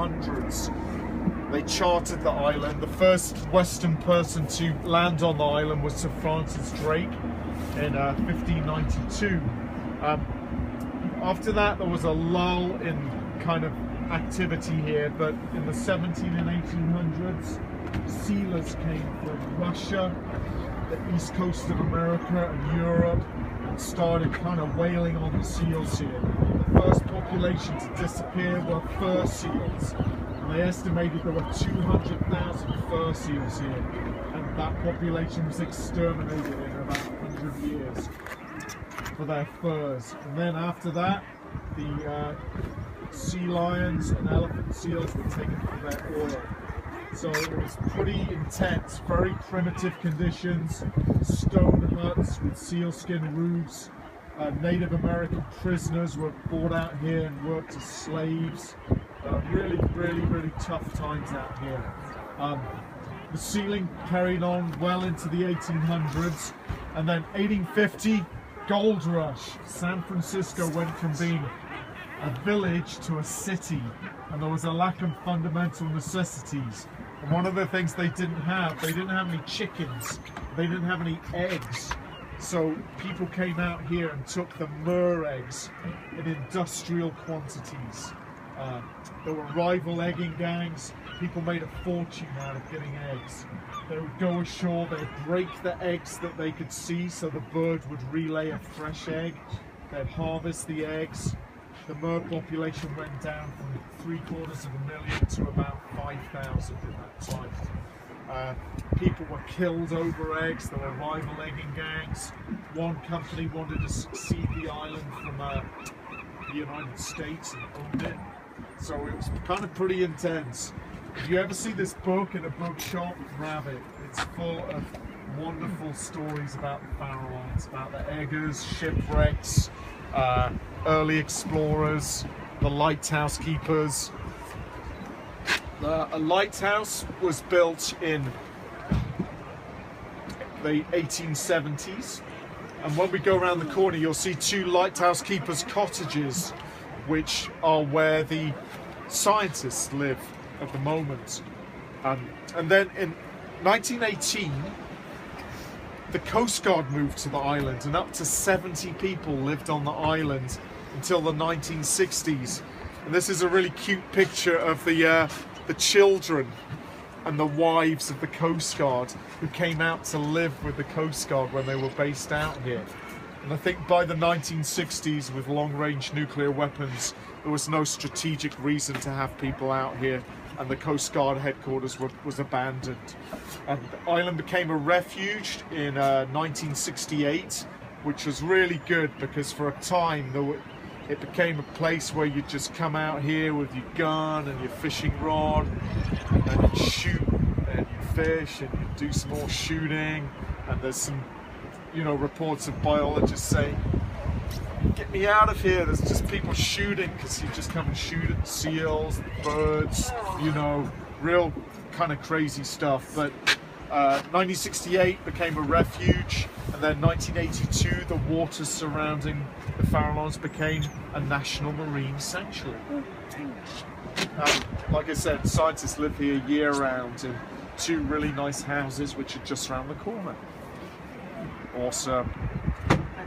1800s. They charted the island. The first Western person to land on the island was Sir Francis Drake in 1592. After that, there was a lull in kind of activity here, but in the 17 and 1800s, sealers came from Russia, the east coast of America and Europe, and started kind of whaling on the seals here. The first population to disappear were fur seals. They estimated there were 200,000 fur seals here, and that population was exterminated in about 100 years for their furs. And then after that, the sea lions and elephant seals were taken for their oil. So it was pretty intense, very primitive conditions, stone huts with sealskin roofs. Native American prisoners were brought out here and worked as slaves. Really tough times out here. The sealing carried on well into the 1800s, and then 1850, gold rush. San Francisco went from being a village to a city, and there was a lack of fundamental necessities. And one of the things they didn't have any chickens, they didn't have any eggs. So people came out here and took the myrrh eggs in industrial quantities. There were rival egging gangs. People made a fortune out of getting eggs. They would go ashore, they'd break the eggs that they could see so the bird would relay a fresh egg. They'd harvest the eggs. The myrrh population went down from 750,000 to about 5,000 at that time. People were killed over eggs. There were rival egging gangs. One company wanted to succeed the island from the United States and owned it. So it was kind of pretty intense. If you ever see this book in a bookshop, grab it. It's full of wonderful stories about the Farallones, about the eggers, shipwrecks, early explorers, the lighthouse keepers. A lighthouse was built in the 1870s, and when we go around the corner you'll see two lighthouse keepers' cottages, which are where the scientists live at the moment. And then in 1918 the Coast Guard moved to the island, and up to 70 people lived on the island until the 1960s. And this is a really cute picture of the children and the wives of the Coast Guard who came out to live with the Coast Guard when they were based out here. And I think by the 1960s, with long-range nuclear weapons, there was no strategic reason to have people out here, and the Coast Guard headquarters was abandoned. And the island became a refuge in 1968, which was really good because for a time it became a place where you just come out here with your gun and your fishing rod, and you shoot and you fish and you do some more shooting. And there's some, reports of biologists saying, "Get me out of here, there's just people shooting," because you just come and shoot at seals, birds, real kind of crazy stuff. But 1968 became a refuge, and then 1982 the waters surrounding the Farallones became a national marine sanctuary. Like I said, scientists live here year round in two really nice houses which are just around the corner. Awesome.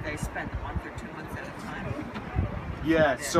They spend a month or 2 months at a time. Yeah, so